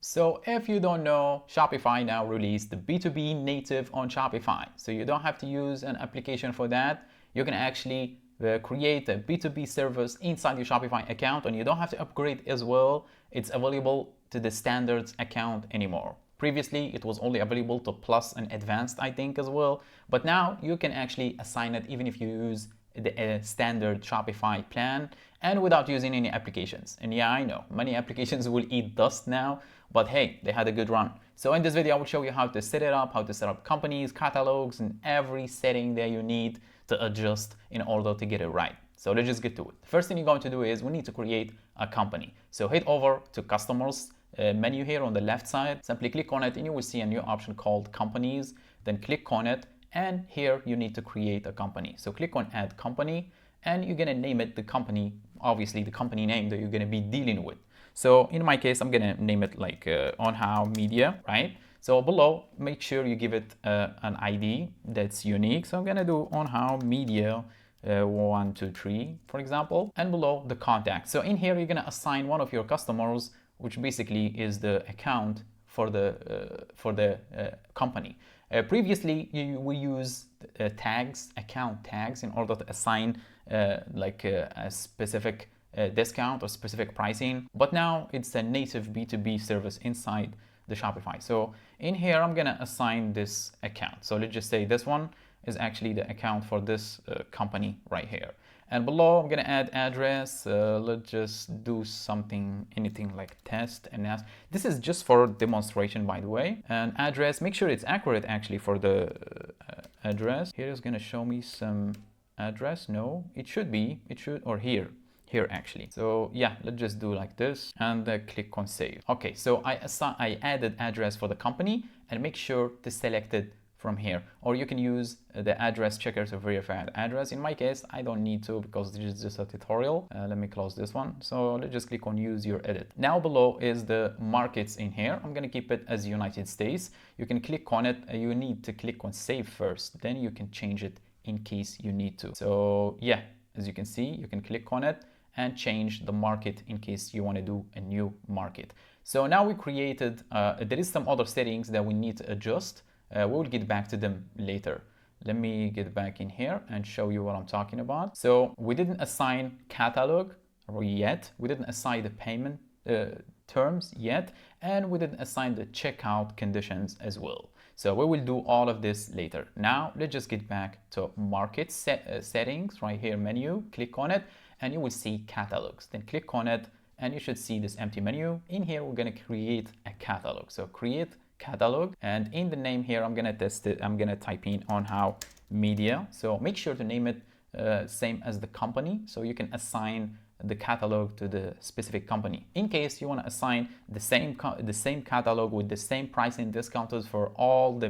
So if you don't know, Shopify now released the B2B native on Shopify. So you don't have to use an application for that. You can actually create a B2B service inside your Shopify account, and you don't have to upgrade as well. It's available to the standards account anymore. Previously, it was only available to Plus and Advanced, I think, as well. But now you can actually assign it even if you use the standard Shopify plan and without using any applications. And yeah, I know many applications will eat dust now, but hey, they had a good run. So in this video, I will show you how to set it up, how to set up companies, catalogs, and every setting that you need to adjust in order to get it right. So let's just get to it. The first thing you're going to do is we need to create a company. So head over to customers menu here on the left side, simply click on it and you will see a new option called companies. Then click on it, and here you need to create a company. So click on add company and you're gonna name it the company, obviously the company name that you're gonna be dealing with. So in my case, I'm gonna name it like On How Media, right? So below, make sure you give it an ID that's unique. So I'm gonna do On How Media 123, for example, and below the contact. So in here, you're gonna assign one of your customers, which basically is the account for the company. Previously, we use tags, account tags, in order to assign like a specific discount or specific pricing. But now it's a native B2B service inside the Shopify. So in here, I'm gonna assign this account. So let's just say this one is actually the account for this company right here. And below, I'm gonna add address. Let's just do something, anything like test and ask. This is just for demonstration, by the way. And address, make sure it's accurate actually for the address. Here is gonna show me some address. No, it should be, or here actually. So yeah, let's just do like this and click on save. Okay, so I added address for the company and make sure to select it from here, or you can use the address checker to verify the address. In my case, I don't need to because this is just a tutorial. Let me close this one. So let's just click on use your edit. Now below is the markets in here. I'm gonna keep it as United States. You can click on it. You need to click on save first, then you can change it in case you need to. So yeah, as you can see, you can click on it and change the market in case you want to do a new market. So now we created, there is some other settings that we need to adjust. We will get back to them later. Let me get back in here and show you what I'm talking about. So we didn't assign catalog yet. We didn't assign the payment terms yet. And we didn't assign the checkout conditions as well. So we will do all of this later. Now, let's just get back to market settings right here, menu, click on it, and you will see catalogs. Then click on it and you should see this empty menu. In here, we're gonna create a catalog. So create catalog, and in the name here, I'm gonna test it. I'm gonna type in On How Media. So make sure to name it same as the company, so you can assign the catalog to the specific company. In case you want to assign the same catalog with the same pricing discounted for all the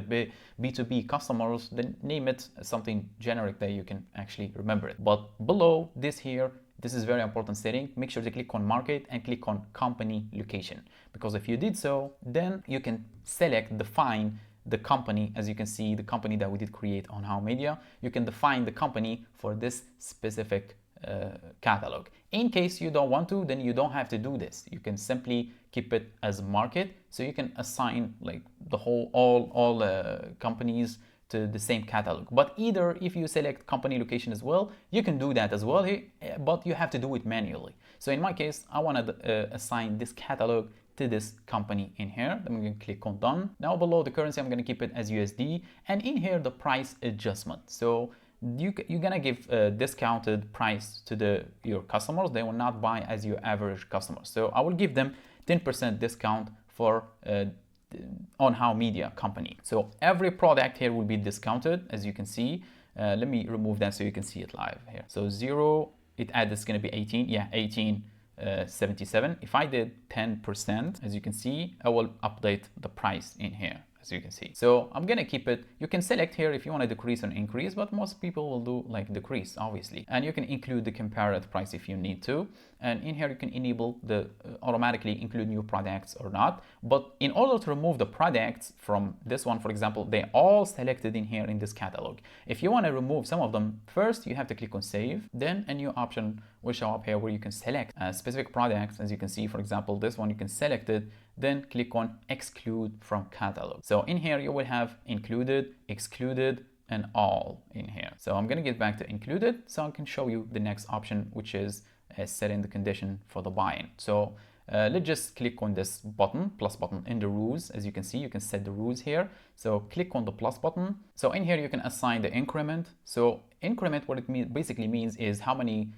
B2B customers, then name it something generic that you can actually remember it. But below this here, this is very important setting. Make sure to click on market and click on company location, because if you did so, then you can define the company. As you can see, the company that we did create On How Media, you can define the company for this specific catalog. In case you don't want to, then you don't have to do this. You can simply keep it as market, so you can assign like the whole all companies to the same catalog. But either if you select company location as well, you can do that as well, but you have to do it manually. So in my case, I want to assign this catalog to this company in here. I'm going to click on done. Now below the currency, I'm going to keep it as USD, and in here the price adjustment. So you're gonna give a discounted price to your customers. They will not buy as your average customer. So I will give them 10% discount for On How Media company. So every product here will be discounted, as you can see. Let me remove that so you can see it live here. So 0, it added, it's gonna be 18, yeah, 18.77. If I did 10%, as you can see, I will update the price in here, as you can see. So I'm gonna keep it. You can select here if you want to decrease or increase, but most people will do like decrease, obviously. And you can include the comparative price if you need to. And in here you can enable the automatically include new products or not. But in order to remove the products from this one, for example, they're all selected in here in this catalog. If you want to remove some of them, first you have to click on save. Then a new option will show up here where you can select specific products. As you can see, for example, this one, you can select it. then click on exclude from catalog. So in here you will have included, excluded, and all in here. So I'm gonna get back to included so I can show you the next option, which is setting the condition for the buy-in. So let's just click on this button, plus button in the rules. As you can see, you can set the rules here. So click on the plus button. So in here you can assign the increment. So increment, what it basically means is how many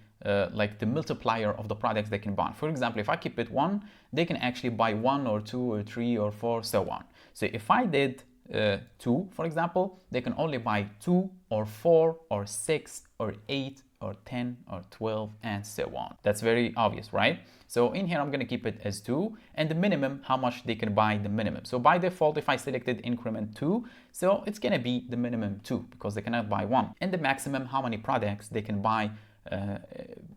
like the multiplier of the products they can buy. For example, if I keep it 1, they can actually buy 1 or 2 or 3 or 4, so on. So if I did 2, for example, they can only buy 2 or 4 or 6 or 8 or 10 or 12 and so on. That's very obvious, right? So in here, I'm gonna keep it as 2, and the minimum, how much they can buy the minimum. So by default, if I selected increment 2, so it's gonna be the minimum 2 because they cannot buy 1. And the maximum, how many products they can buy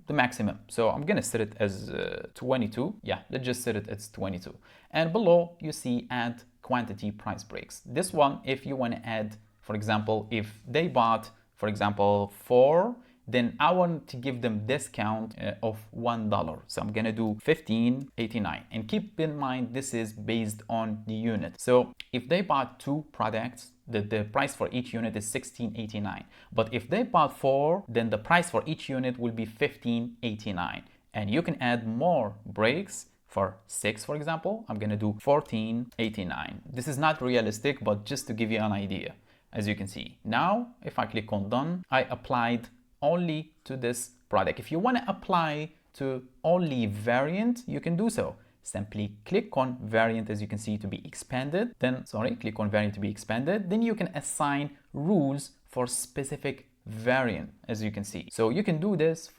the maximum. So I'm gonna set it as 22. Yeah, let's just set it as 22. And below you see add quantity price breaks. This one, if you want to add, for example, if they bought, for example, 4, then I want to give them discount of $1. So I'm gonna do $15.89. And keep in mind, this is based on the unit. So if they bought 2 products, the price for each unit is $16.89. But if they bought 4, then the price for each unit will be $15.89. And you can add more breaks. For 6, for example, I'm gonna do $14.89. This is not realistic, but just to give you an idea, as you can see. Now, if I click on done, I applied only to this product. If you wanna apply to only variant, you can do so. Simply click on variant, as you can see, to be expanded. Then, click on variant to be expanded. Then you can assign rules for specific variant, as you can see. So you can do this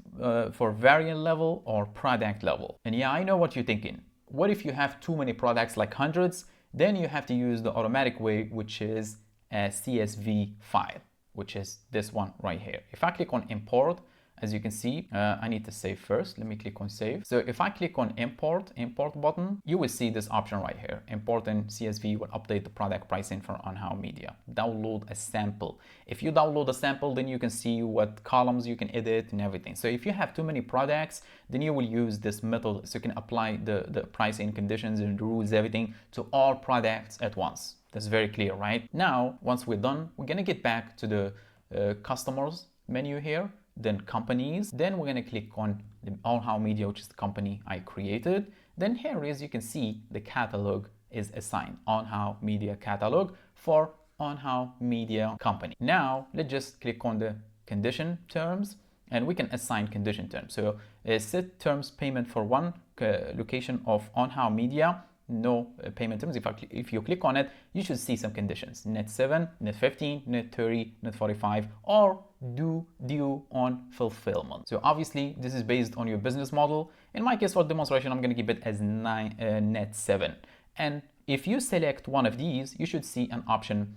for variant level or product level. And yeah, I know what you're thinking. What if you have too many products, like hundreds? Then you have to use the automatic way, which is a CSV file, which is this one right here. If I click on import, as you can see, I need to save first. Let me click on save. So if I click on import button, you will see this option right here. Import and CSV will update the product pricing for on-how media. Download a sample. If you download a sample, then you can see what columns you can edit and everything. So if you have too many products, then you will use this method so you can apply the pricing conditions and rules, everything to all products at once. That's very clear, right? Now, once we're done, we're gonna get back to the customers menu here. Then companies, then we're gonna click on the on-how media, which is the company I created. Then here is, you can see the catalog is assigned, on-how media catalog for on-how media company. Now let's just click on the condition terms and we can assign condition terms. So set terms payment for one location of on-how media, no payment terms. If you click on it, you should see some conditions: net 7, net 15, net 30, net 45, or due on fulfillment. So obviously this is based on your business model. In my case, for demonstration, I'm going to keep it as net 7. And if you select one of these, you should see an option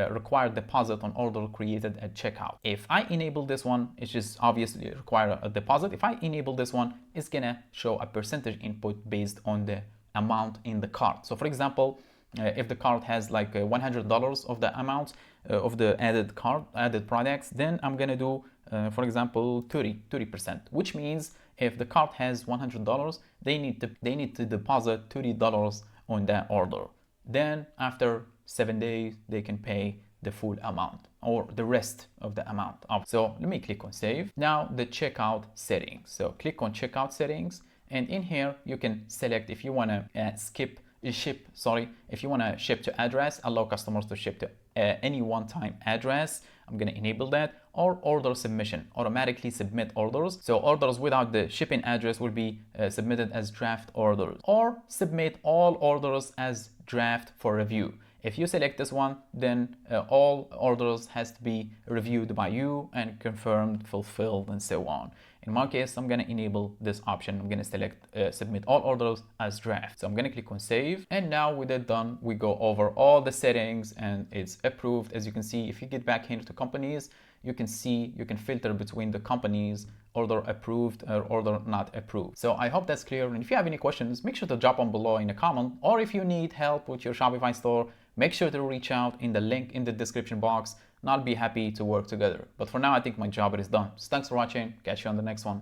require deposit on order created at checkout. If I enable this one, it's just obviously require a deposit. If I enable this one, it's gonna show a percentage input based on the amount in the cart. So for example, if the cart has like $100 of the amount of the added products, then I'm gonna do for example 30%, which means if the cart has $100, they need to deposit $30 on that order. Then after 7 days they can pay the full amount or the rest of the amount. So let me click on save. Now the checkout settings. So click on checkout settings, and in here you can select if you want to if you want to ship to address, allow customers to ship to any one-time address. I'm going to enable that. Or order submission, automatically submit orders. So orders without the shipping address will be submitted as draft orders, or submit all orders as draft for review. If you select this one, then all orders has to be reviewed by you and confirmed, fulfilled, and so on. In my case, I'm going to enable this option. I'm going to select submit all orders as draft. So I'm going to click on save. And now with it done, we go over all the settings and it's approved. As you can see, if you get back here to companies, you can see, you can filter between the companies, order approved or order not approved. So I hope that's clear. And if you have any questions, make sure to drop them below in a comment. Or if you need help with your Shopify store, make sure to reach out in the link in the description box, and I'll be happy to work together. But for now, I think my job is done. So thanks for watching. Catch you on the next one.